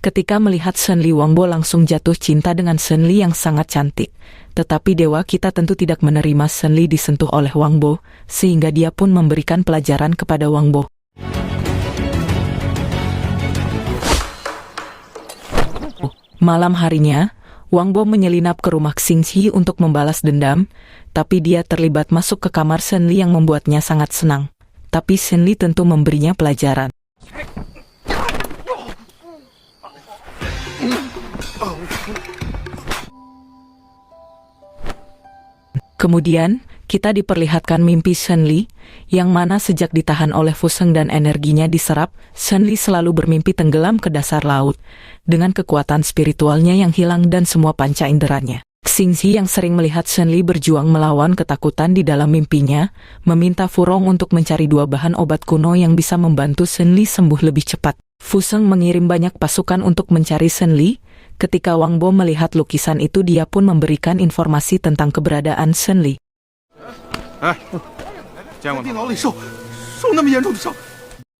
Ketika melihat Senli, Wangbo langsung jatuh cinta dengan Senli yang sangat cantik. Tetapi dewa kita tentu tidak menerima Senli disentuh oleh Wangbo, sehingga dia pun memberikan pelajaran kepada Wangbo. Malam harinya, Wangbo menyelinap ke rumah Xingxi untuk membalas dendam, tapi dia terlibat masuk ke kamar Senli yang membuatnya sangat senang. Tapi Senli tentu memberinya pelajaran. Kemudian, kita diperlihatkan mimpi Senli, yang mana sejak ditahan oleh Fuseng dan energinya diserap, Senli selalu bermimpi tenggelam ke dasar laut, dengan kekuatan spiritualnya yang hilang dan semua panca inderanya. Xingxi yang sering melihat Senli berjuang melawan ketakutan di dalam mimpinya, meminta Furong untuk mencari 2 bahan obat kuno yang bisa membantu Senli sembuh lebih cepat. Fuseng mengirim banyak pasukan untuk mencari Senli. Ketika Wangbo melihat lukisan itu, dia pun memberikan informasi tentang keberadaan Senli.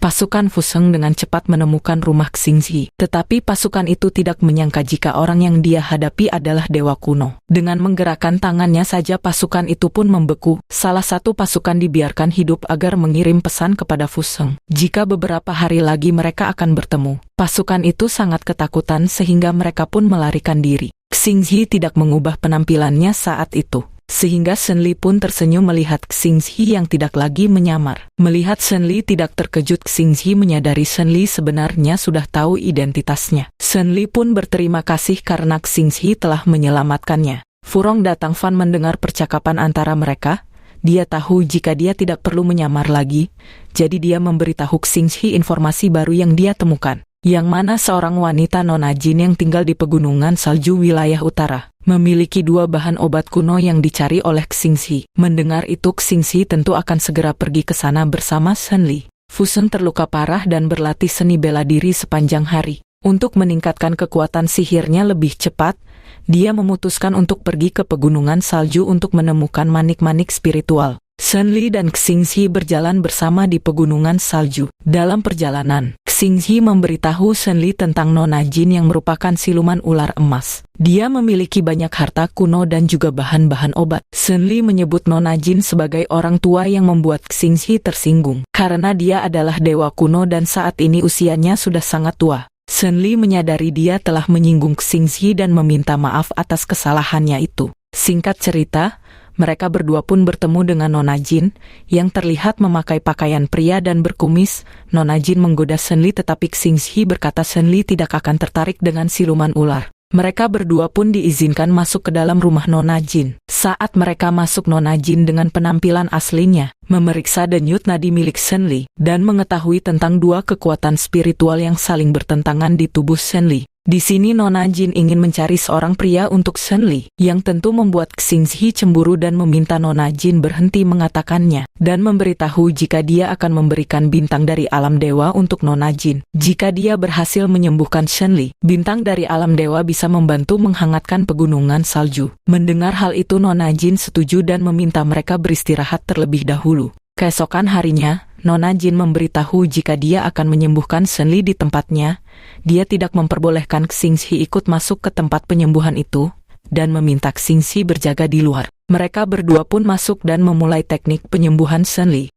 Pasukan Fuseng dengan cepat menemukan rumah Xingxi, tetapi pasukan itu tidak menyangka jika orang yang dia hadapi adalah dewa kuno. Dengan menggerakkan tangannya saja pasukan itu pun membeku. Salah satu pasukan dibiarkan hidup agar mengirim pesan kepada Fuseng. Jika beberapa hari lagi mereka akan bertemu. Pasukan itu sangat ketakutan sehingga mereka pun melarikan diri. Xingxi tidak mengubah penampilannya saat itu. Sehingga Senli pun tersenyum melihat Xingxi yang tidak lagi menyamar. Melihat Senli tidak terkejut, Xingxi menyadari Senli sebenarnya sudah tahu identitasnya. Senli pun berterima kasih karena Xingxi telah menyelamatkannya. Furong datang Fan mendengar percakapan antara mereka. Dia tahu jika dia tidak perlu menyamar lagi, jadi dia memberitahu Xingxi informasi baru yang dia temukan. Yang mana seorang wanita nona jin yang tinggal di pegunungan salju wilayah utara, memiliki 2 bahan obat kuno yang dicari oleh Xingxi. Mendengar itu, Xingxi tentu akan segera pergi ke sana bersama Senli. Fuseng terluka parah dan berlatih seni bela diri sepanjang hari. Untuk meningkatkan kekuatan sihirnya lebih cepat, dia memutuskan untuk pergi ke pegunungan salju untuk menemukan manik-manik spiritual. Senli dan Xingxi berjalan bersama di pegunungan salju. Dalam perjalanan, Xingxi memberitahu Senli tentang nona jin yang merupakan siluman ular emas. Dia memiliki banyak harta kuno dan juga bahan-bahan obat. Senli menyebut nona jin sebagai orang tua yang membuat Xingxi tersinggung, karena dia adalah dewa kuno dan saat ini usianya sudah sangat tua. Senli menyadari dia telah menyinggung Xingxi dan meminta maaf atas kesalahannya itu. Singkat cerita, mereka berdua pun bertemu dengan nona jin, yang terlihat memakai pakaian pria dan berkumis. Nona jin menggoda Senli tetapi Xingxi berkata Senli tidak akan tertarik dengan siluman ular. Mereka berdua pun diizinkan masuk ke dalam rumah nona jin. Saat mereka masuk, nona jin dengan penampilan aslinya, memeriksa denyut nadi milik Senli, dan mengetahui tentang 2 kekuatan spiritual yang saling bertentangan di tubuh Senli. Di sini nona jin ingin mencari seorang pria untuk Senli, yang tentu membuat Xingxi cemburu dan meminta nona jin berhenti mengatakannya, dan memberitahu jika dia akan memberikan bintang dari alam dewa untuk nona jin. Jika dia berhasil menyembuhkan Senli, bintang dari alam dewa bisa membantu menghangatkan pegunungan salju. Mendengar hal itu, nona jin setuju dan meminta mereka beristirahat terlebih dahulu. Keesokan harinya, nona jin memberitahu jika dia akan menyembuhkan Senli di tempatnya. Dia tidak memperbolehkan Xingxi ikut masuk ke tempat penyembuhan itu, dan meminta Xingxi berjaga di luar. Mereka berdua pun masuk dan memulai teknik penyembuhan Senli.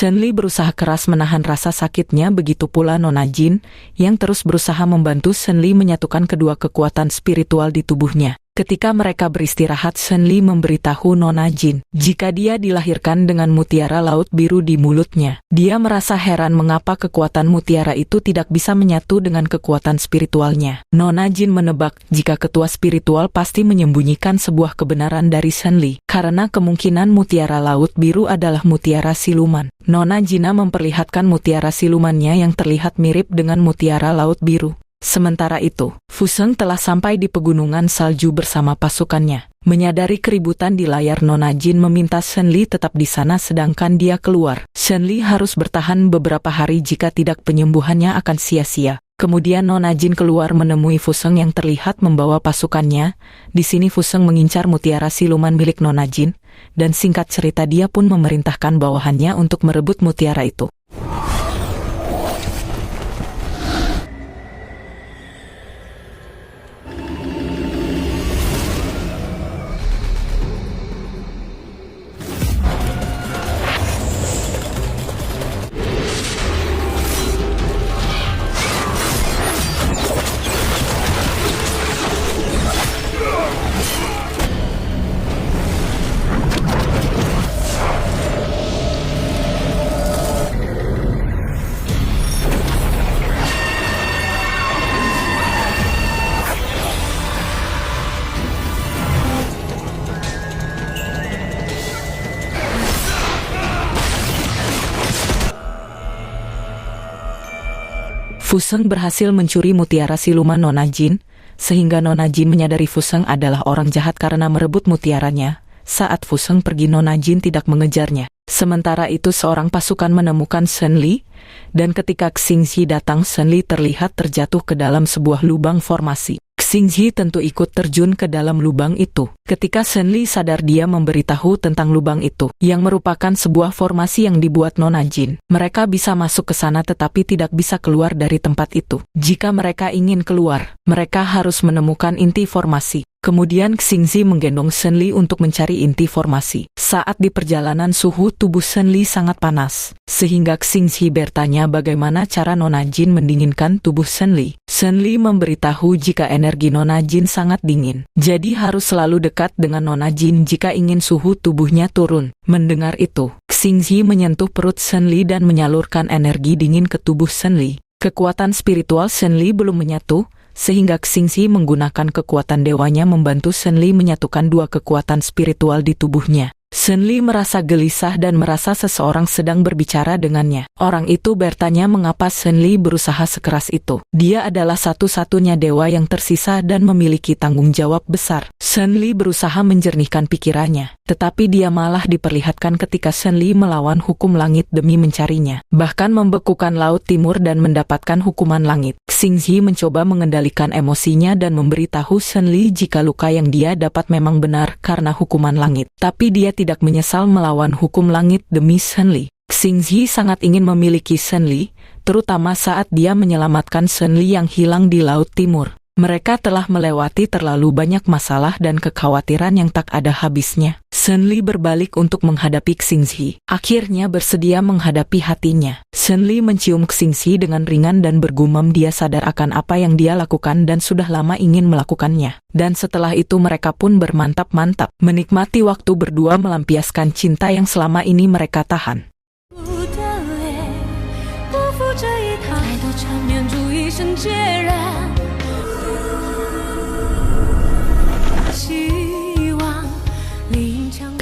Senli berusaha keras menahan rasa sakitnya, begitu pula nona jin, yang terus berusaha membantu Senli menyatukan kedua kekuatan spiritual di tubuhnya. Ketika mereka beristirahat, Senli memberitahu nona jin jika dia dilahirkan dengan mutiara laut biru di mulutnya. Dia merasa heran mengapa kekuatan mutiara itu tidak bisa menyatu dengan kekuatan spiritualnya. Nona jin menebak jika ketua spiritual pasti menyembunyikan sebuah kebenaran dari Senli, karena kemungkinan mutiara laut biru adalah mutiara siluman. Nona Jina memperlihatkan mutiara silumannya yang terlihat mirip dengan mutiara laut biru. Sementara itu, Fuseng telah sampai di pegunungan salju bersama pasukannya. Menyadari keributan di layar, Nona Jin meminta Shen Li tetap di sana sedangkan dia keluar. Shen Li harus bertahan beberapa hari jika tidak penyembuhannya akan sia-sia. Kemudian Nona Jin keluar menemui Fuseng yang terlihat membawa pasukannya. Di sini Fuseng mengincar mutiara siluman milik Nona Jin, dan singkat cerita dia pun memerintahkan bawahannya untuk merebut mutiara itu. Fuseng berhasil mencuri mutiara siluman Nona Jin, sehingga Nona Jin menyadari Fuseng adalah orang jahat karena merebut mutiaranya. Saat Fuseng pergi, Nona Jin tidak mengejarnya. Sementara itu seorang pasukan menemukan Shen Li, dan ketika Xingzi datang, Shen Li terlihat terjatuh ke dalam sebuah lubang formasi. Xingzi tentu ikut terjun ke dalam lubang itu. Ketika Shen Li sadar, dia memberitahu tentang lubang itu, yang merupakan sebuah formasi yang dibuat Nona Jin. Mereka bisa masuk ke sana tetapi tidak bisa keluar dari tempat itu. Jika mereka ingin keluar, mereka harus menemukan inti formasi. Kemudian Xingzi menggendong Shen Li untuk mencari inti formasi. Saat di perjalanan, suhu tubuh Shen Li sangat panas, sehingga Xingzi bertanya bagaimana cara Nona Jin mendinginkan tubuh Shen Li. Shen Li memberitahu jika energi Nona Jin sangat dingin, jadi harus selalu dekat dengan Nona Jin jika ingin suhu tubuhnya turun. Mendengar itu, Xingzi menyentuh perut Shen Li dan menyalurkan energi dingin ke tubuh Shen Li. Kekuatan spiritual Shen Li belum menyatu, sehingga Xingzi menggunakan kekuatan dewanya membantu Shen Li menyatukan dua kekuatan spiritual di tubuhnya. Shen Li merasa gelisah dan merasa seseorang sedang berbicara dengannya. Orang itu bertanya mengapa Shen Li berusaha sekeras itu. Dia adalah satu-satunya dewa yang tersisa dan memiliki tanggung jawab besar. Shen Li berusaha menjernihkan pikirannya, tetapi dia malah diperlihatkan ketika Shen Li melawan hukum langit demi mencarinya, bahkan membekukan laut timur dan mendapatkan hukuman langit. Xingzi mencoba mengendalikan emosinya dan memberitahu Shen Li jika luka yang dia dapat memang benar karena hukuman langit, tapi dia tidak menyesal melawan hukum langit demi Shen Li. Xingzi sangat ingin memiliki Shen Li, terutama saat dia menyelamatkan Shen Li yang hilang di Laut Timur. Mereka telah melewati terlalu banyak masalah dan kekhawatiran yang tak ada habisnya. Shen Li berbalik untuk menghadapi Xingzi. Akhirnya bersedia menghadapi hatinya. Shen Li mencium Xingzi dengan ringan dan bergumam dia sadar akan apa yang dia lakukan dan sudah lama ingin melakukannya. Dan setelah itu mereka pun bermantap-mantap, menikmati waktu berdua melampiaskan cinta yang selama ini mereka tahan.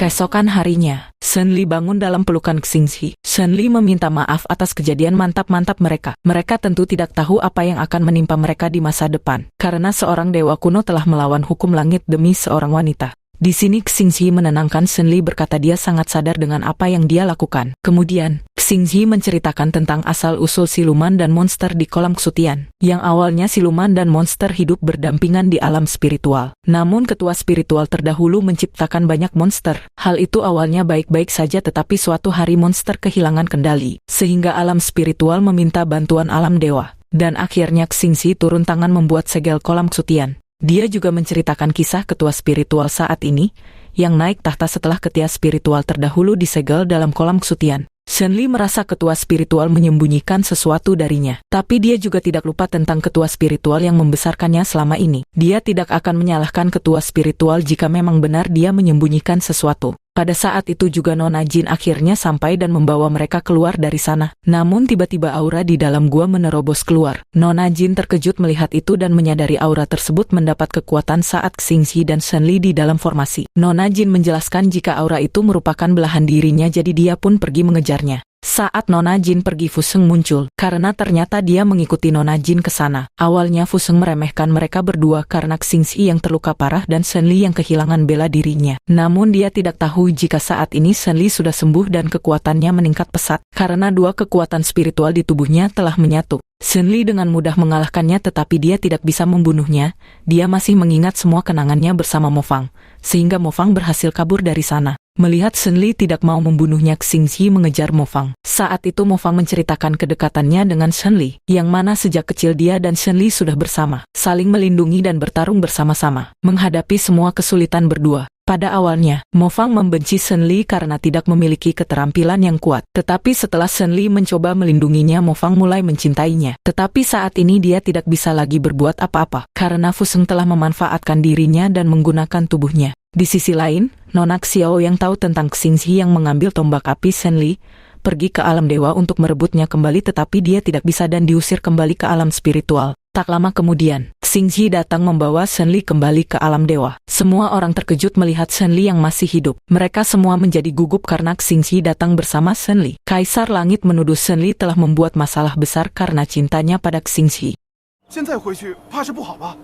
Keesokan harinya, Shen Li bangun dalam pelukan Xingzi. Shen Li meminta maaf atas kejadian mantap-mantap mereka. Mereka tentu tidak tahu apa yang akan menimpa mereka di masa depan, karena seorang dewa kuno telah melawan hukum langit demi seorang wanita. Di sini Xingzi menenangkan Shen Li, berkata dia sangat sadar dengan apa yang dia lakukan. Kemudian, Xingzi menceritakan tentang asal-usul siluman dan monster di kolam kesutian, yang awalnya siluman dan monster hidup berdampingan di alam spiritual. Namun ketua spiritual terdahulu menciptakan banyak monster. Hal itu awalnya baik-baik saja, tetapi suatu hari monster kehilangan kendali, sehingga alam spiritual meminta bantuan alam dewa. Dan akhirnya Xingzi turun tangan membuat segel kolam kesutian. Dia juga menceritakan kisah ketua spiritual saat ini, yang naik tahta setelah ketua spiritual terdahulu disegel dalam kolam kesutian. Shen Li merasa ketua spiritual menyembunyikan sesuatu darinya, tapi dia juga tidak lupa tentang ketua spiritual yang membesarkannya selama ini. Dia tidak akan menyalahkan ketua spiritual jika memang benar dia menyembunyikan sesuatu. Pada saat itu juga Nona Jin akhirnya sampai dan membawa mereka keluar dari sana. Namun tiba-tiba aura di dalam gua menerobos keluar. Nona Jin terkejut melihat itu dan menyadari aura tersebut mendapat kekuatan saat Xingzi dan Shen Li di dalam formasi. Nona Jin menjelaskan jika aura itu merupakan belahan dirinya, jadi dia pun pergi mengejarnya. Saat Nona Jin pergi, Fuseng muncul, karena ternyata dia mengikuti Nona Jin ke sana. Awalnya Fuseng meremehkan mereka berdua karena Xingxi yang terluka parah dan Shenli yang kehilangan bela dirinya. Namun dia tidak tahu jika saat ini Shenli sudah sembuh dan kekuatannya meningkat pesat, karena dua kekuatan spiritual di tubuhnya telah menyatu. Shenli dengan mudah mengalahkannya, tetapi dia tidak bisa membunuhnya. Dia masih mengingat semua kenangannya bersama Mo Fang, sehingga Mo Fang berhasil kabur dari sana. Melihat Shenli tidak mau membunuhnya, Xingxi mengejar Mo Fang. Saat itu Mo Fang menceritakan kedekatannya dengan Shenli, yang mana sejak kecil dia dan Shenli sudah bersama, saling melindungi dan bertarung bersama-sama, menghadapi semua kesulitan berdua. Pada awalnya, Mo Fang membenci Shenli karena tidak memiliki keterampilan yang kuat. Tetapi setelah Shenli mencoba melindunginya, Mo Fang mulai mencintainya. Tetapi saat ini dia tidak bisa lagi berbuat apa-apa, karena Fuseng telah memanfaatkan dirinya dan menggunakan tubuhnya. Di sisi lain, Nona Xiao yang tahu tentang Xingxi yang mengambil tombak api Shenli, pergi ke alam dewa untuk merebutnya kembali, tetapi dia tidak bisa dan diusir kembali ke alam spiritual. Tak lama kemudian, Xingxi datang membawa Shenli kembali ke alam dewa. Semua orang terkejut melihat Shenli yang masih hidup. Mereka semua menjadi gugup karena Xingxi datang bersama Shenli. Kaisar Langit menuduh Shenli telah membuat masalah besar karena cintanya pada Xingxi. 现在回去怕是不好吧？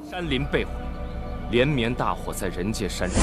山林被毁，连绵大火在人界山上。